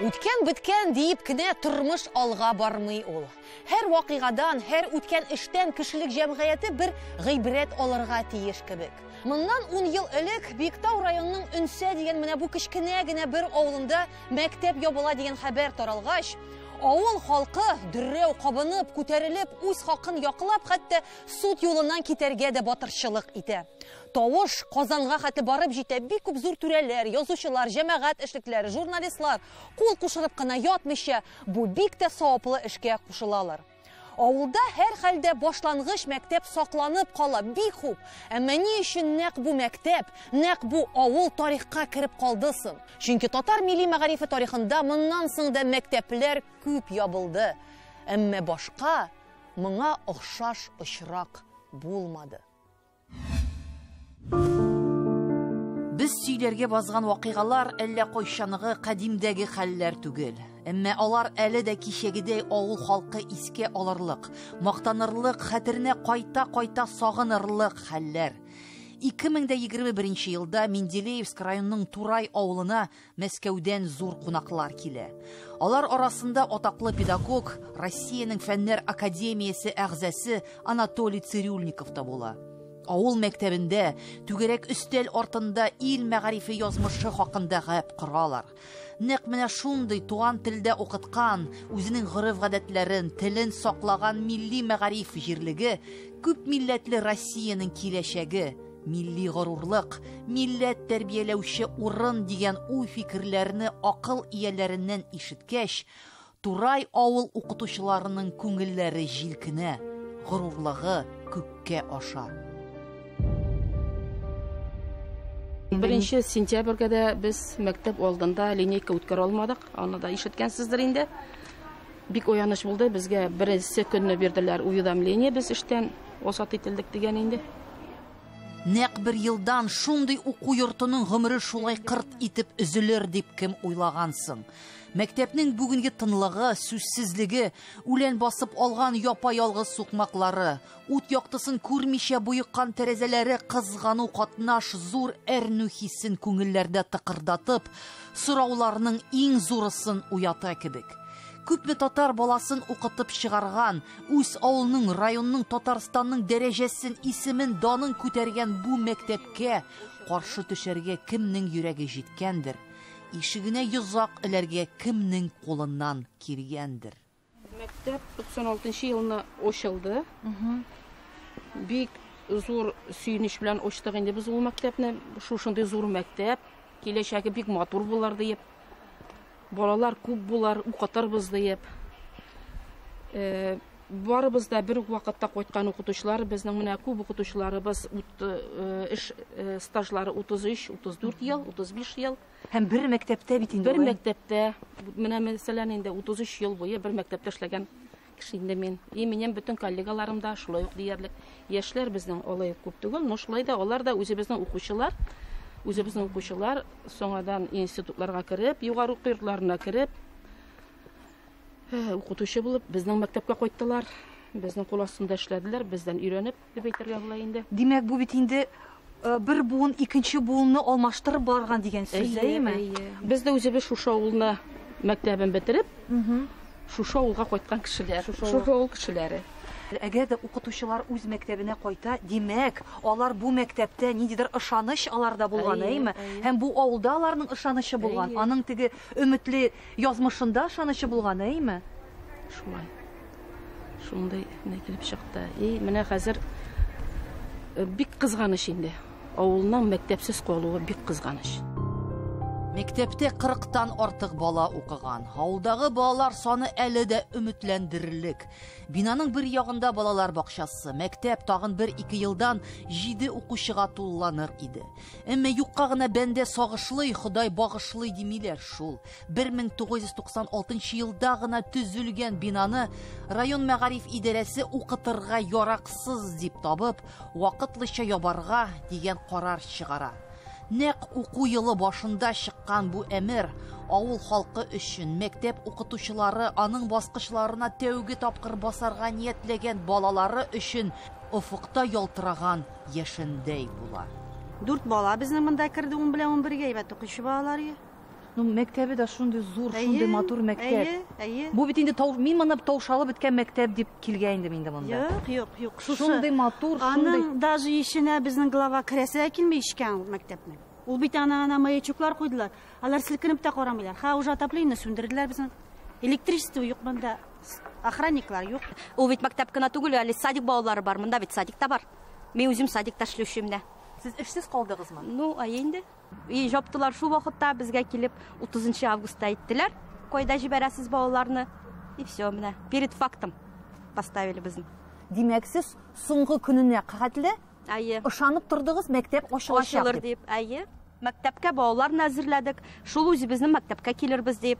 Үткән биткән диеп кенә тормыш алга бармый ул. Һәр вакыйгадан, һәр үткән эштән кешелек җәмгыяте бер гыйбрәт алырга тиеш кебек. Моннан 10 ел элек Биектау районының Өнсә дигән менә бу кечкенә генә бер авылында мәктәп ябыла дигән хәбәр таралгач, авыл халкы дөррәү кабынып, күтәрелеп, үз хакын яклап, хәтта суд юлыннан китәргә дә батырчылык итә. Тавыш Казанга хәтле барып җитә. Бик күп зур түрәләр, язучылар, җәмәгать эшлекләре, журналистлар кул кушырып кына ятмыйча бу бик тә саваплы эшкә кушылалар. Авылда һәр хәлдә башлангыч мәктәп сакланып кала бик күп. Әмма ни өчен нәкъ бу мәктәп, нәкъ бу авыл тарихка кереп калды соң? Чөнки татар милли мәгарифе тарихында моннан соң да мәктәпләр күп ябылды. Әмма башка моңа охшаш очрак булмады. Без сөйләргә базган вакыйгалар әллә кайчанғы кадимдәге хәлләр түгел. Әмма алар әле дә кичәгедәй авыл халкы искә алырлык, мактанырлык, хәтеренә кайта-кайта сагынырлык хәлләр. 2021 елда Менделеевск районының Турай авылына Мәскәүдән зур кунаклар килә. Алар арасында атаклы педагог, Россиянең Фәннәр академиясе әгъзасы Анатолий Цирюльников та була. Авыл мәктәбендә түгәрәк өстәл артында ил мәгарифе язмышы хакында гәп коралар. Нәкъ менә шундый туган телдә укыткан, үзенең гореф-гадәтләрен, телен саклаган милли мәгариф җирлеге, күп милләтле Россиянең киләчәге, милли горурлык, милләт тәрбияләүче урын дигән уй фикерләрне акыл ияләреннән ишеткәч, Турай авыл укытучыларының күңелләре җилкенә, горурлыгы күккә аша. 1 сентябрьгә без мәктәп алдында линейка үткәрә алмадык. Аны да ишеткәнсездер инде. Бик уяныш булды. Безгә беренче көнне бирделәр уведомление, без эштән осат ителдек дигән инде. Нәкъ бер елдан шундый уку йортының гомере шулай кырт итеп üzülер дип кем уйлагансың. Мәктәпнең бүгенге тынлыгы, сүзсезлеге, үлән басып алган япа-ялгыз сукмаклары, ут яктысын күрмичә буйыккан тәрәзәләре кызгану катнаш зур әрнү хиссен күңелләрдә тыкырдатып, сорауларның иң зурысын уята кебек. Күпме татар баласын укытып чыгарган, үз авылның, районның, Татарстанның дәрәҗәсен, исемен, данын күтәргән бу мәктәпкә каршы төшәргә кемнең йөрәге җиткәндер? Ишегенә йозак эләргә кемнең кулыннан килгәндер. Мәктәп 96 елны ачылды. Бик зур сөйнеш белән ачтык инде без ул мәктәпне. Шушындый зур мәктәп, киләчәге бик матур булар дип. Балалар күп булар, укытырбыз дип. Барыбыз да бер вакытта кайткан укытучылар, безнең менә күп укытучыларыбыз эш стажлары 33-34 ел, 35 ел. Һәм бер мәктәптә бит инде. Бер мәктәптә, менә мәсәлән инде 33 ел буе бер мәктәптә эшләгән кеше инде мин. Минем бөтен коллегаларым да шулай ук диярлек. Яшьләр безнең алай күп түгел, но шулай да алар да үзебезнең укучылар. Үзебезнең укучылар соңадан институтларга кирип, югары уку йортларына кирип, укытучы булып, безнең мәктәпкә кайттылар. Безнең кул астында эшләделәр, бездән өйрәнеп дип әйтергә була инде. Димәк, бу бит инде бер буын икенче буынны алмаштырып барган дигән сүз, әйме? Без дә үзебез шушы авылны мәктәбен бетереп, шушы авылга кайткан кешеләр, шушы авыл кешеләре. Әгәр дә укытучылар үз мәктәбенә кайта, димәк, алар бу мәктәптә ниндидер ышаныч аларда булган, әйме? Һәм бу авылда аларның ышанычы булган, аның теге өметле язмышында ышанычы булган, әйме? Шулай. Шундый менә килеп чыкты. Менә хәзер бик кызганыч инде. Авылның мәктәпсез калуы бик кызганыч. Мәктәптә 40-тан артык бала укыган. Авылдагы балалар саны әле дә өметләндерерлек. Бинаның бер ягында балалар бакчасы, мәктәп тагын 1-2 елдан 7 укучыга тулланыр иде. Әмма юкка гына бәндә сагышлый, Ходай багышлый димиләр шул. 1996 елда гына төзелгән бинаны район мәгариф идарәсе укытырга яраксыз дип табып, вакытлыча ябарга дигән карар чыгара. Нәкъ уку елы башында чыккан бу әмер авыл халкы өчен, мәктәп укытучылары, аның баскычларына тәүге тапкыр басарга ниятләгән балалары өчен офыкта ялтыраган яшендәй була. 4 бала безнең монда керде, 10 белән 11 әйбәт укучы балалар. Ну, мәктәбе дә шундый зур, шундый матур мәктәп. Әйе. Бу бит инде мин моны таушалып беткән мәктәп дип килгән идем инде монда. Юк. Шундый матур, шундый. Аның даже ишенә безнең глава керәсе килмәй ишкән ул мәктәпне. Ул бит ана маячоклар куйдылар. Алар селкенеп тә карамыйлар. Уже отопление сүндерделәр безнең. Электричество юк монда. Охранниклар юк. Ул бит мәктәп кенә түгел, әле садик балалары бар. Монда бит садик та бар. Мен үзем садикта эшләүчем дә. Сез эшсез калдыгызмы? Ну, инде. Җаптылар шул вакытта безгә килеп 30 августта әйттеләр. Кайда җибәрәсез балаларны? И все, менә перед фактом поставили безне. Димәк, сез соңгы көненә кәгатле Әйе. ышанып тордыгыз, мәктәп ачылачак дип. Әйе. Мәктәпкә балаларны әзерләдек. Шул үзебезнең мәктәпкә килербез дип.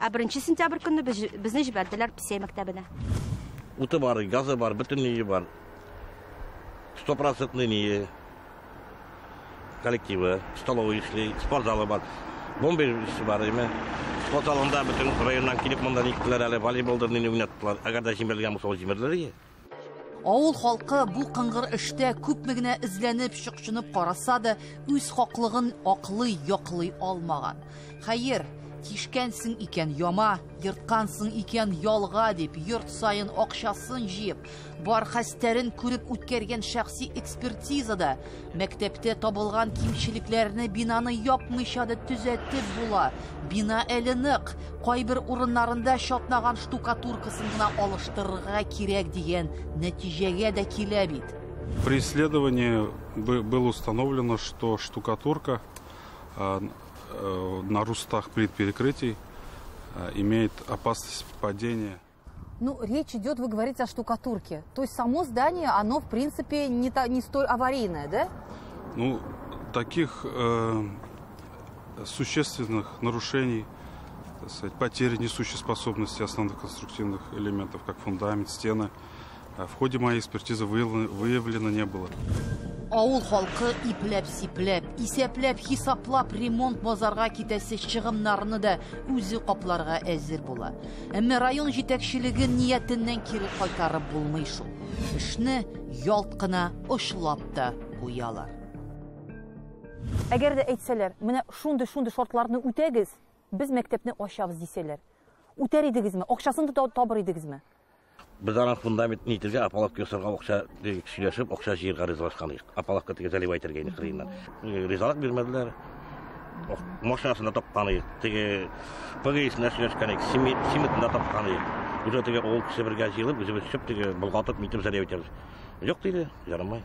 1 сентябрь көнне безне җибәрделәр Писей мәктәбенә. Уты бар, газы бар, бөтенлеге бар. 100% коллективы, столовый эшли, спортзалы бар. Бомбер эше бар, эме. Спортзалында бөтен районнан килеп монда никтеләр, әле волейболдан уйнаттылар. Әгәр дә җимерелгән булса, җимерделәр. Авыл халкы бу кыңгыр эштә күпме генә эзләнеп, чыкшынып караса да, үз хаклыгын яклый алмаган. Хәер, тишкәнсең икән яма, йырткансың икән ялга дип, йорт сайын акчасын җыеп, бар хәстәрен күреп үткәргән шәхси экспертизада мәктәптә табылган кимчелекләрне бинаны япмыйча да төзәтеп була. Бина әле нык, кайбер урыннарында шатнаган штукатуркасын гына алыштырырга кирәк дигән нәтиҗәгә дә килә бит. При исследовании было установлено, что штукатурка на рустах плит перекрытий имеет опасность падения. Ну, речь идет, вы говорите, о штукатурке. То есть само здание, оно в принципе не столь аварийное, да? Ну, таких существенных нарушений, так сказать, потери несущей способности основных конструктивных элементов, как фундамент, стены, в ходе моей экспертизы выявлено не было. Авыл халкы ипләп-сипләп, исәпләп, хисаплап ремонт базарга китәсе чыгымнарны да үзе капларга әзер була. Әмма район җитәкчелеге ниятеннән кире кайтарып булмый шул. Эшне ялт кына очлап та куялар. Әгәр дә әйтсәләр, менә шундый шартларны үтәгез, без мәктәпне ачабыз дисәләр. Үтәр идегезме? Акчасын да табыр идегезме? Biz ана фундамент нитергә, апалак ясарга акча сөйләшеп, акча җыярга ризалашкан идек. Апалакка теге заливай тергән кырыйннан. Ризалык бирмәделәр. Машинасында тапкан идек. Теге ПГСны сөйләшкән идек, симитында тапкан идек. Уже теге ул кеше бергә җыелып, үзебез чыгып теге булгатып митеп заливай итәбез. Юк диде, ярамай.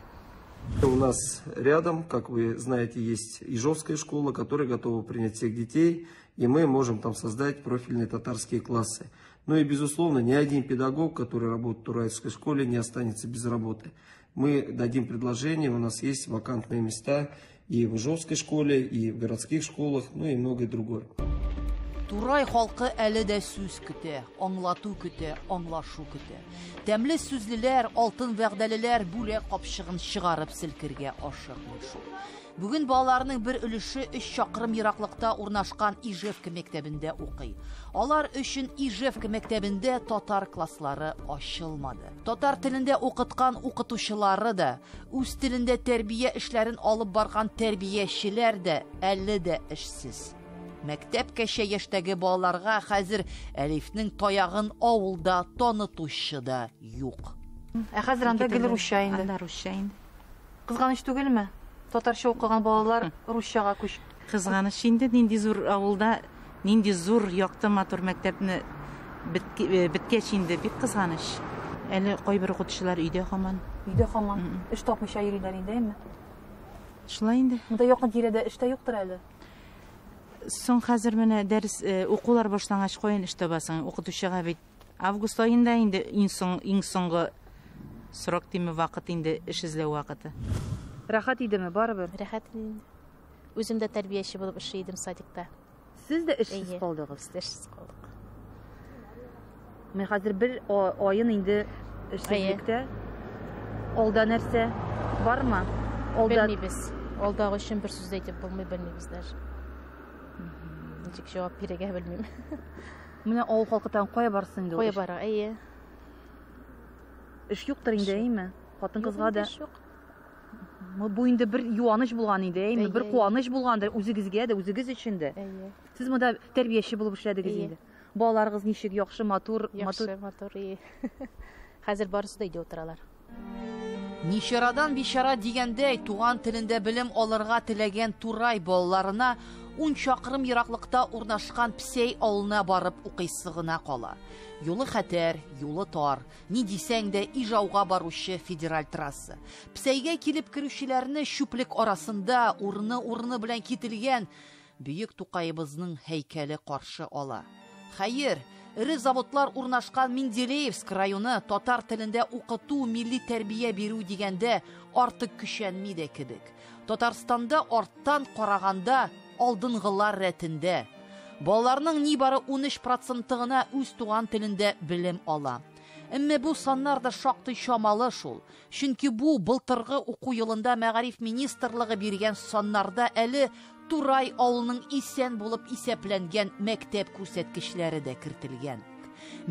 У нас рядом, как вы знаете, есть Ижовская школа, которая готова принять всех детей, и мы можем там создать профильные татарские классы. Ну и, безусловно, ни один педагог, который работает в Турайской школе, не останется без работы. Мы дадим предложение, у нас есть вакантные места и в Ижовской школе, и в городских школах, ну и многое другое. Турай халкы әле дә сүз көтә, аңлату көтә, аңлашу көтә. Тәмле сүзлеләр, алтын вәгъдәлеләр бүләк капчыгын чыгарып селкергә ашыкмый шул. Бүген балаларның бер өлеше 3 чакрым ераклыкта урнашкан Ижевка мәктәбендә укый. Алар өчен Ижевка мәктәбендә татар класслары ачылмады. Татар телендә укыткан укытучылары да, үз телендә тәрбия эшләрен алып барган тәрбиячеләр дә әле дә эшсез. Мәктәпкәчә яшьтәге балаларга хәзер әлифнең таягын авылда танытучы да юк. Хәзер анда гел русча инде. Анда русча инде. Кызганыч түгелме? Татарча укыган балалар русчага күч. Кызганыч инде, нинди зур авылда, нинди зур якты матур мәктәпне биткәч инде, бик кызганыч. Әле кайбер укытучылар өйдә һаман. Өйдә һаман эш тапмыйча йөриләр инде, әйме? Шулай инде. Монда якын тирәдә эш тә юктыр әле. Соң хәзер менә дәрес укулар башлангач каян эш табасың? Укытучыга бит август аенда инде иң соңгы срок тиме вакыт инде эш эзләү вакыты. Рәхәт идеме барыбер? Рәхәт. Үзем дә тәрбияче булып эшләйдем садикта. Сез дә эшсез калдыгыз. Эшсез калдык. Мен хәзер бер аен инде эшсезлектә. Алда нәрсә бармы? Алда белмибез. Алдагы өчен бер сүз әйтеп булмый, белмибез даже. Ничек җавап бирергә белмим. Менә авыл халкытан кая барсың инде? Кая бара? Әйе. Эш юктыр инде, әйме? Хатын кызга да. Бу инде бер юаныч булган иде, әйме, бер куаныч булгандыр үзегезгә дә, үзегез өчен дә. Сез монда тәрбияче булып эшләдегез инде. Балаларыгыз ничек, яхшы, матур? Яхшы, матур. Хәзер барысы да өйдә утыралар. Нишарадан бишара дигәндәй, туган телендә белем алырга теләгән Турай балаларына 10 чакрым ераклыкта урнашкан Псей авылына барып укыйсы гына кала. Юлы хәтәр, юлы тар, ни дисәң дә Ижауга баручы федераль трасса. Псейгә килеп керүчеләрне шүплек арасында урыны белән кителгән бөек Тукайыбызның һәйкәле каршы ала. Хәер, ире заводлар урнашкан Менделеевск районы татар телендә укыту, милли тәрбия бирү дигәндә артык көчәнми дә кебек. Татарстанда арттан караганда алдынгылар рәтендә. Балаларның нибары 13% гына үз туган телендә белем ала. Әмма бу саннар да шактый чамалы шул. Чөнки бу былтыргы уку елында Мәгариф министрлыгы биргән саннарда әле Турай авылының исән булып исәпләнгән мәктәп күрсәткечләре дә кертелгән.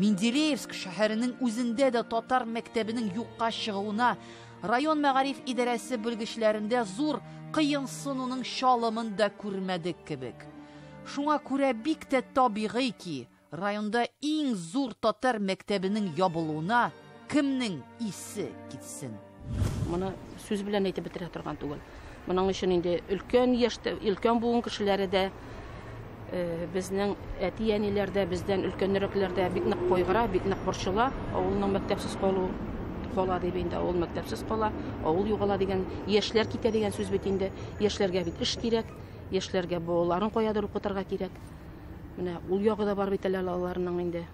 Менделеевск шәһәренең үзендә дә татар мәктәбенең юкка чыгуына район мәгариф идарәсе белгечләрендә зур кыенсынуның шалымын да күрмәдек кебек. Шуңа күрә бик тә табигый ки, районда иң зур татар мәктәбенең ябылуына кемнең исе китсен. Моны сүз белән әйтеп бетерә торган түгел. Моның өчен инде өлкән яшьтә, өлкән буын кешеләре дә, безнең әти-әниләр дә, бездән өлкәнрәкләр дә бик нык кайгыра, бик нык борчыла. Авылның мәктәпсез кала дип инде, авыл мәктәпсез кала, авыл югала дигән, яшьләр китә дигән сүз бит инде. Яшьләргә бит эш кирәк, яшьләргә балаларын каядыр укытырга кирәк. Менә ул ягы да бар бит аларның инде.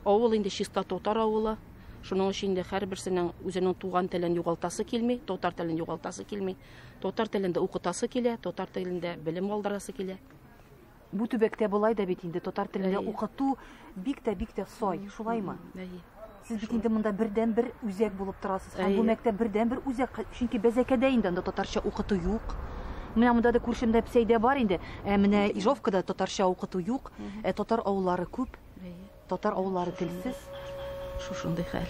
Авыл инде чиста татар авылы. Шуның өчен инде һәрберсенең үзенең туган телен югалтасы килми, татар телен югалтасы килми. Татар телендә укытасы килә, татар телендә белем алдырасы килә. Бу төбәктә булай да бит инде татар телендә укыту бик тә сай, шулаймы? Сез бит инде монда бердән-бер үзәк булып торасыз. Һәм бу мәктәп бердән-бер үзәк, чөнки Бәзәкәдә инде татарча укыту юк. Менә монда да күршемдә Псейдә бар инде. Менә Ижовкада татарча укыту юк. Татар авыллары күп. Татар авыллары телсез. Шушындай хәл.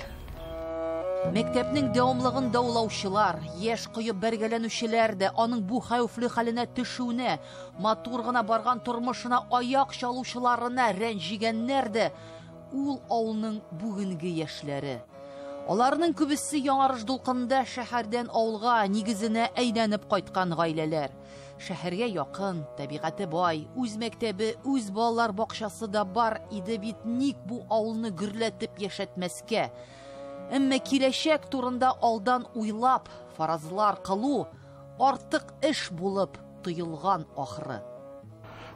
Мәктәпнең дәвамлыгын даулаучылар, яшь куеп бәргәләнүчеләр дә аның бу хәвефле хәленә төшүенә, матур гына барган тормышына аяк чалучыларына рәнҗигәннәр дә ул авылның бүгенге яшьләре. Аларның күбесе яңарыш дулкынында шәһәрдән авылга нигезенә әйләнеп кайткан гаиләләр. Шәһәргә якын, табигате бай, үз мәктәбе, үз балалар бакчасы да бар иде бит, ник бу авылны гөрләтеп яшәтмәскә. Әмма киләчәк турында алдан уйлап, фаразлар кылу артык эш булып тоелган ахры.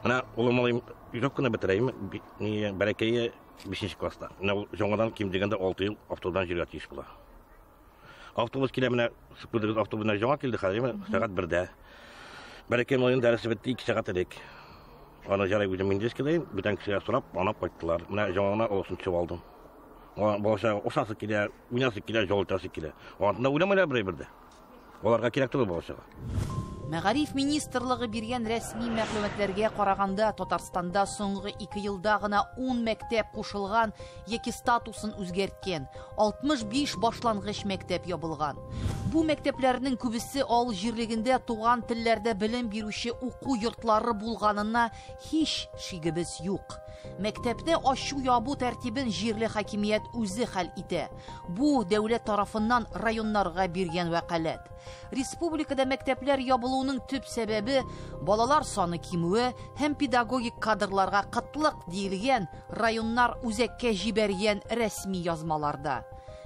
Ана улым Ижовканы бетерәйем, бәләкәе 5-нче класста. Менә жаңадан ким дигәндә 6 ел автобустан җиргә тиеш була. Автобус килә, менә сүпрдегез автобусына жаңа килде хәзер, сәгать 1-дә. Бәләкәй моның дәресе бетте 2 сәгать элек. Аны җарай үзем миндес киләм, бүтән кешегә сорап, аны кайттылар. Менә жаңана олысын чыгып алдым. Балаша ошасы килә, уйнасы килә, җолтасы килә. Анда уйламыйлар бердә. Аларга кирәк түгел балашага. Мәгариф министрлыгы биргән рәсми мәгълүматларга караганда, Татарстанда соңгы 2 елда гына 10 мәктәп кушылган яки статусын үзгәрткән, 65 башлангыч мәктәп ябылган. Бу мәктәпләрнең күбесе авыл җирлегендә туган телләрдә белем бирүче уку йортлары булганына һич шигебез юк. Мәктәпне ачу-ябу тәртибен җирле хакимият үзе хәл итә. Бу дәүләт тарафыннан районнарга биргән вәкаләт. Республикада мәктәпләр ябылуының төп сәбәбе балалар саны кимүе һәм педагогик кадрларга кытлык диелгән районнар үзәккә җибәргән рәсми язмаларда.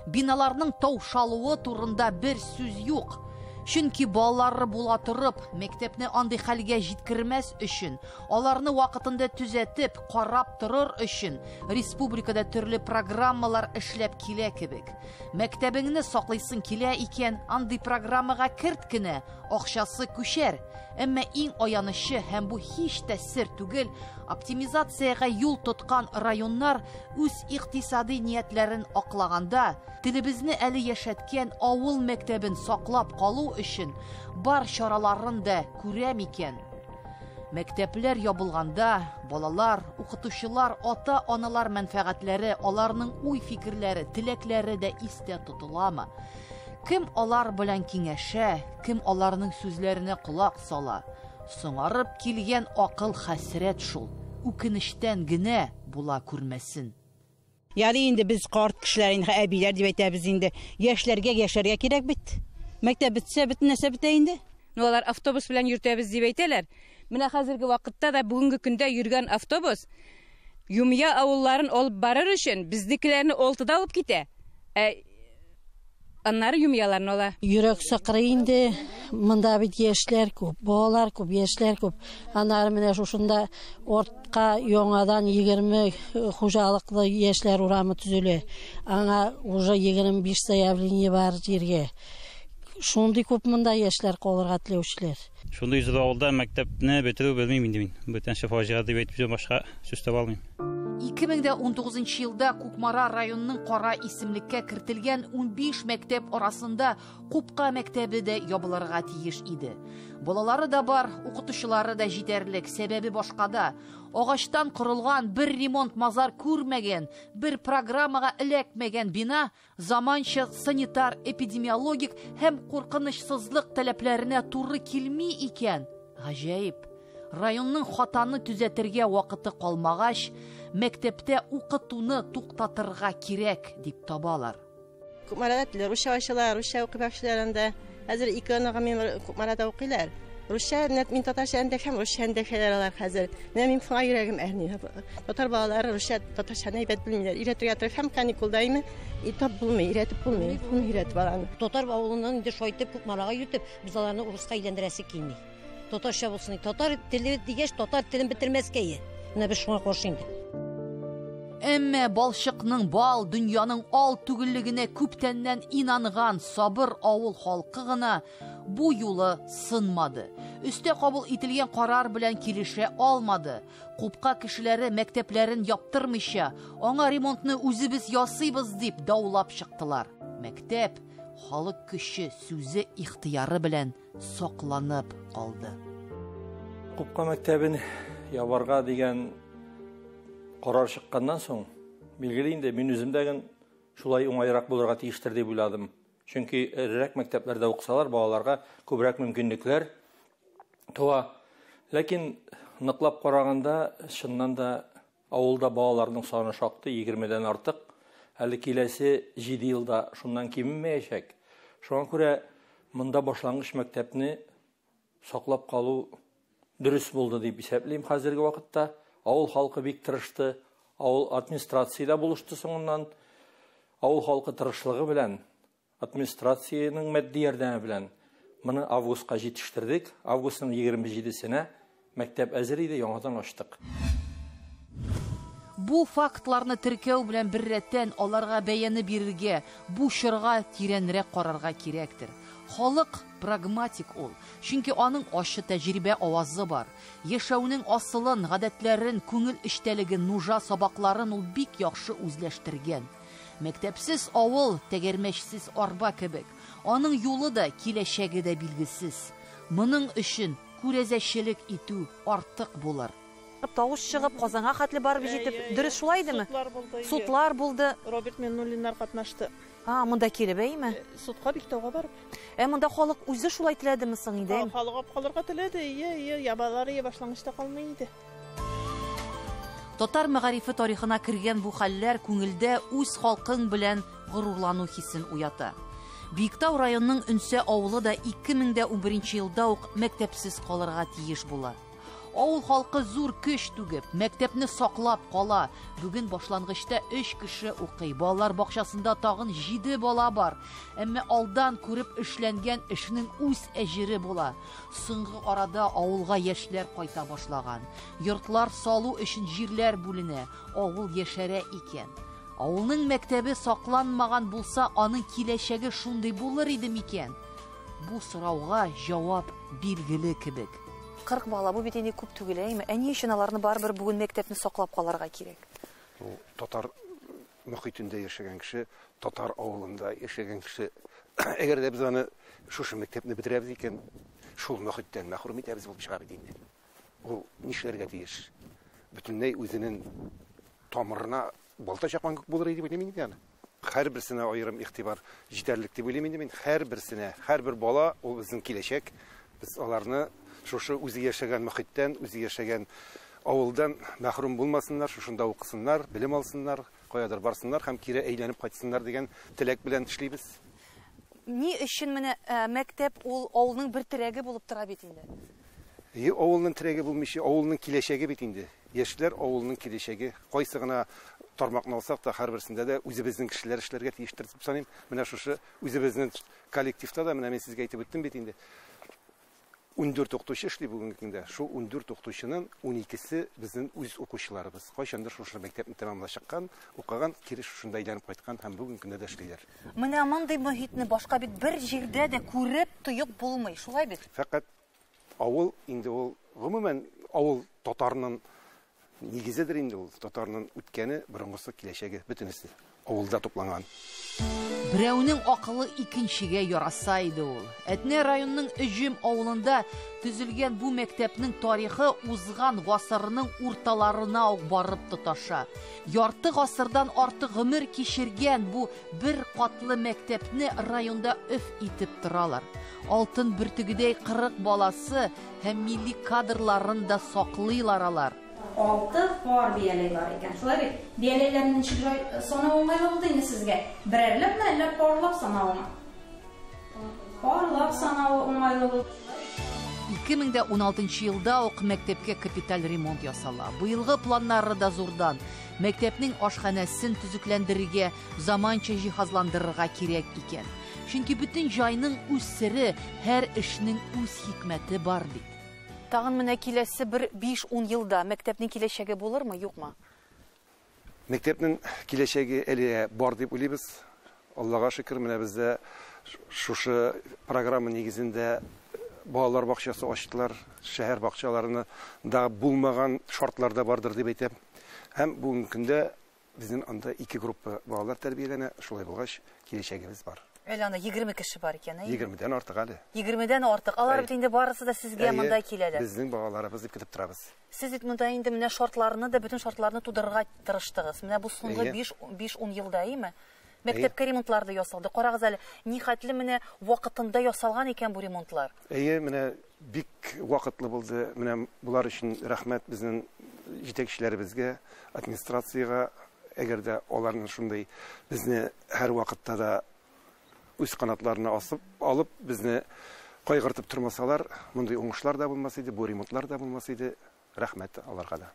Биналарның таушалуы турында бер сүз юк. Чөнки балалары була торып, мәктәпне андый хәлгә җиткермәс өчен, аларны вакытында түзәтеп, карап торыр өчен республикада төрле программалар эшләп килә кебек. Мәктәбеңне саклыйсың килә икән, андый программага керт кенә, акчасы күчәр. Әмма иң аянышы һәм бу һич тә сер түгел, оптимизациягә юл тоткан районнар үз икътисади ниятләрен аклаганда, телебезне әле яшәткән авыл мәктәбен саклап калу өчен бар чараларын да күрә микән. Мәктәпләр ябылганда, балалар, укытучылар, ата-аналар мәнфәгатьләре, аларның уй-фикерләре, теләкләре дә истә тотыламы? Кем алар белән киңәшә, кем аларның сүзләренә колак сала? Соңарып килгән акыл хәсрәт шул. Үкенештән генә була күрмәсен. Yani indi biz kart kişilerin abiler diye biz indi yaşlarga kirek bit. Mektep bitse bütün nese bite indi. Nolar avtobus bilen yürütəbiz deyirlər. Менә хәзерге вакытта да бүгенге көндә йөргән автобус Юмия авылларын алып барыр өчен безнекеләрне олтыда алып китә. Аннары Юмияларны ала. Йөрәк сакрый инде. Монда бит яшьләр күп, балалар күп, яшьләр күп. Аннары менә шушында ортка яңадан 20 хуҗалыклы яшьләр урамы төзелә. Аңа уже 25 заявление бар җиргә. Шундый күп монда яшьләр калырга теләүчеләр. Шундый изге авылда мәктәпне бетерү белмим инде мин. Бүтәнче фаҗига дип әйтеп башка сүз таба алмыйм. 2019 елда Кукмара районының Кара исемлеккә кертелгән 15 мәктәп арасында Купка мәктәбе дә ябылырга тиеш иде. Балалары да бар, укытучылары да җитәрлек, сәбәбе башкада. Агачтан корылган, бер ремонт мазар күрмәгән, бер программага эләкмәгән бина заманча санитар, эпидемиологик һәм куркынычсызлык таләпләренә туры килми икән. Гаҗәеп. Районның хатаны төзәтергә вакыты калмагач, мәктәптә укытуны туктатырга кирәк дип табалар. Кукмарада русча укыйлар, русча укып башларында. Хәзер икенгә мен Кукмарада укыйлар. Русча мин татарча һәм русча алар хәзер. Менә мин фа йөрәгем әрни. Татар балалары русча татарча әйтеп белмиләр. Өйрәтергә тырыш һәм каникулдаймы? Итеп булмый, өйрәтеп булмый. Шуны өйрәтеп алам. Татар авылыннан инде шайтып Кукмарага йөртеп, без аларны урыска әйләндерәсе килми. Татарча булсын. Татар теле дигәч, татар телен бетермәскә. Менә без шуңа каршы инде. Әмма балчыкның бал, дөньяның ал түгеллегенә күптәннән инанган сабыр авыл халкы гына бу юлы сынмады. Өстә кабул ителгән карар белән килешә алмады. Купка кешеләре мәктәпләрен яптырмыйча, аңа ремонтны үзебез ясыйбыз дип даулап чыктылар. Мәктәп халык көче сүзе ихтыяры белән сакланып калды. Купка мәктәбен ябарга дигән карар чыкканнан соң, билгеле инде мин үземдәген шулай уңайрак булырга тиештер дип уйладым. Чөнки эрерәк мәктәпләрдә укысалар, балаларга күбрәк мөмкинлекләр туа. Ләкин ныклап караганда, чыннан да авылда балаларның саны шактый 20дән артык. Әле киләсе 7 елда шуннан киммәячәк. Шуңа күрә монда башлангыч мәктәпне саклап калу дөрес булды дип исәплим хәзерге вакытта. Авыл халкы бик тырышты, авыл администрацияда булышты соңыннан. Авыл халкы тырышлыгы белән, администрациянең матди ярдәме белән моны августка җитештердек. Августның 27-сенә мәктәп әзер иде, яңадан ачтык. Бу фактларны теркәү белән бер рәттән аларга бәяне бирергә, бу чорга тирәнрәк карарга кирәктер. Халык прагматик ул, чөнки аның ачы тәҗрибә авазы бар. Яшәүнең асылын, гадәтләрен, күңел эчтәлеген, нужа сабакларын ул бик яхшы үзләштергән. Мәктәпсез авыл тәгәрмәчсез арба кебек. Аның юлы да, киләчәге дә билгесез. Моның өчен күрәзәчелек итү артык булыр. Тавыш чыгып, Казанга хәтле барып җитеп, дөрес шулай идеме? Судлар булды. Роберт Меннулиннар катнашты. Монда килеп әйме? Судка Биктауга барып. Монда халык үзе шулай теләдеме соң инде? Халык калырга теләде, ябалары башлангычта калмый иде. Татар мәгарифе тарихына кергән бу хәлләр күңелдә үз халкың белән горурлану хисен уята. Биктау районының Өнсә авылы да 2011 елда ук мәктәпсез калырга тиеш була. Авыл халкы зур көч түгеп, мәктәпне саклап кала. Бүген башлангычта 3 кеше укый. Балалар бакчасында тагын 7 бала бар. Әмма алдан күреп эшләнгән эшнең үз әҗере була. Соңгы арада авылга яшьләр кайта башлаган. Йортлар салу өчен җирләр бүленә. Авыл яшәрә икән. Авылның мәктәбе сакланмаган булса, аның киләчәге шундый булыр иде микән? Бу сорауга җавап билгеле кебек. 40 бала бу бит инде күп түгел, әйме? Ни өчен аларны барыбер бүген мәктәпне саклап калырга кирәк? Татар мөхитендә яшәгән кеше, татар авылында яшәгән кеше, әгәр дә без аны шушы мәктәпне бетерәбез икән, шул мөхиттән мәхрүм итәбез булып чыгар иде инде. Ул нишләргә тиеш? Бөтенләй үзенең тамырына балта чапкан булыр иде дип әйтәм инде аны. һәрберсенә аерым игътибар җитәрлек дип уйлыйм инде мин. Һәрберсенә, һәрбер бала ул безнең киләчәк. Без аларны шушы үзе яшәгән мөхиттән, үзе яшәгән авылдан мәхрүм булмасыннар, шушында укысыннар, белем алсыннар, каядыр барсыннар һәм кире әйләнеп кайтсыннар дигән теләк белән эшлибез. Ни өчен менә мәктәп ул авылның бер терәге булып тора бит инде? Авылның терәге булмыйча, авылның киләчәге бит инде. Яшьләр авылның киләчәге. Кайсы гына тармакны алсак та һәрберсендә дә үзебезнең кешеләр эшләргә тиештер дип саныйм. Менә шушы үзебезнең коллективта да менә мин сезгә әйтеп үттем бит инде. 14 укытучы эшли бүгенге көндә. Шу 14 укытучының 12се безнең үз укучыларыбыз. Кайчандыр шушы мәктәпне тәмамлап чыккан, укыган, кире шушында әйләнеп кайткан һәм бүгенге көндә дә эшлиләр. Менә мондый мөхитне башка бит бер җирдә дә күреп тоеп булмый. Шулай бит. Фәкать авыл инде ул гомумән авыл татарның нигезедер инде ул. Татарның үткәне, борынгысы, киләчәге бөтенесе авылда тупланган. Берәүнең акылы икенчегә яраса иде ул. Әтнә районның Өҗем авылында төзелгән бу мәктәпнең тарихы узган гасырның урталарына ук барып тоташа. Ярты гасырдан артык гомер кичергән бу бер катлы мәктәпне районда өф итеп торалар. Алтын бөртегедәй 40 баласы һәм милли кадрларын да саклыйлар алар. 6 пар бияләй бар икән. Шулай бит, бияләйләрне ничек санау уңай булды инде сезгә? Берәрләпме, әллә парлап санаумы? Парлап санау уңайлы булды. 2016 елда ук мәктәпкә капиталь ремонт ясала. Бу елгы планнары да зурдан. Мәктәпнең ашханәсен төзекләндерергә, заманча җиһазландырырга кирәк икән. Чөнки бүтән җайның үз сере, һәр эшнең үз хикмәте бар бит. Тагын менә киләсе бер 5-10 елда мәктәпнең киләчәге булырмы, юкмы? Мәктәпнең киләчәге әле бар дип уйлыйбыз. Аллага шөкер, менә бездә шушы программа нигезендә балалар бакчасы ачтылар. Шәһәр бакчаларына да булмаган шартларда бардыр дип әйтәм. Һәм бүгенге көндә безнең анда 2 группа балалар тәрбияләнә. Шулай булгач, киләчәгебез бар. Әле анда 20 кеше бар икән, 20дән артык әле. 20дән артык. Алар бит инде барысы да сезгә монда киләләр. Безнең балаларыбыз дип көтеп торабыз. Сез бит монда инде менә шартларны да, бүтән шартларны тудырырга тырыштыгыз. Менә бу соңгы 5-10 елда, әйме? Мәктәпкә ремонтлар да ясалды. Карагыз әле, ни хәтле менә вакытында ясалган икән бу ремонтлар. Менә бик вакытлы булды. Менә булар өчен рәхмәт безнең җитәкчеләребезгә, администрациягә. Әгәр дә аларның шундый безне һәр вакытта да үз канатларына асып алып, безне кайгыртып тормасалар, мондай уңышлар да булмас иде, бу ремонтлар да булмас иде. Рәхмәт аларга да.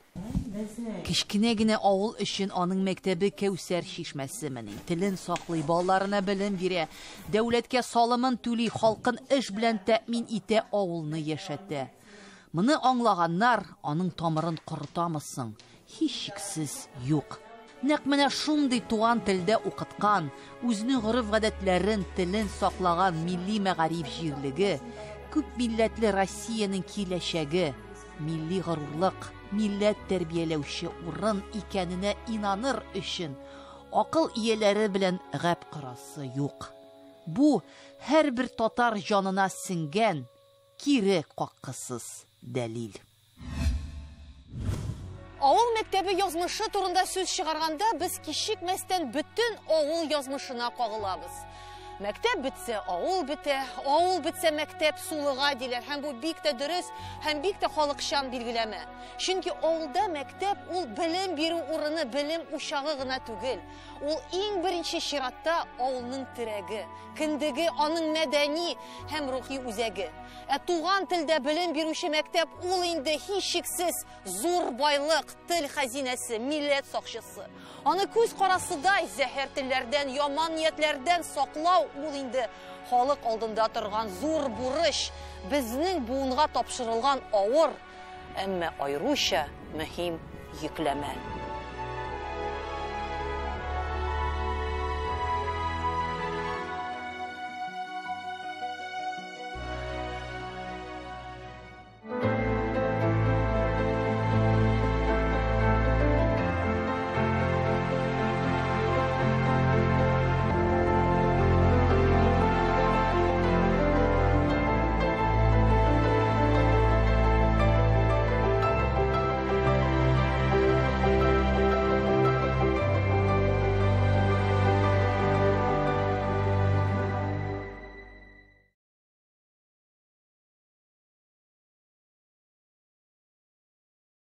Кичкенә генә авыл өчен аның мәктәбе Кәүсәр чишмәсе менә. Телен саклый, балаларына белем бирә, дәүләткә салымын түли, халкын эш белән тәэмин итә, авылны яшәтә. Моны аңлаганнар аның тамырын корытамысың? Һичшиксез юк. Нәкъ менә шундый туган телдә укыткан, үзенең гореф-гадәтләрен, телен саклаган милли мәгариф җирлеге, күп милләтле Россиянең киләчәге, милли горурлык, милләт тәрбияләүче урын икәненә инаныр өчен акыл ияләре белән гәп кырасы юк. Бу һәрбер татар җанына сиңгән кире каккысыз дәлил. Авыл мәктәбе язмышы турында сүз чыгарганда без кичикмәстән бүтән авыл язмышына кагылабыз. Мәктәп бетсә, авыл бетсә мәктәп сулыга диләр. Һәм бу бик тә дөрес, һәм бик тә халыкчан билгеләмә. Чөнки авылда мәктәп ул белем бирү урыны, белем учагы гына түгел. Ул иң беренче чиратта авылның терәге, кендеге, аның мәдәни һәм рухи үзәге. Туган телдә белем бирүче мәктәп ул инде һичшиксез зур байлык, тел хәзинәсе, милләт сакчысы. Аны күз карасыдай зәһәр телләрдән, яман ниятләрдән саклау ул инде халык алдында торган зур бурыч, безнең буынга тапшырылган авыр, әмма айруча мөһим йөкләмә.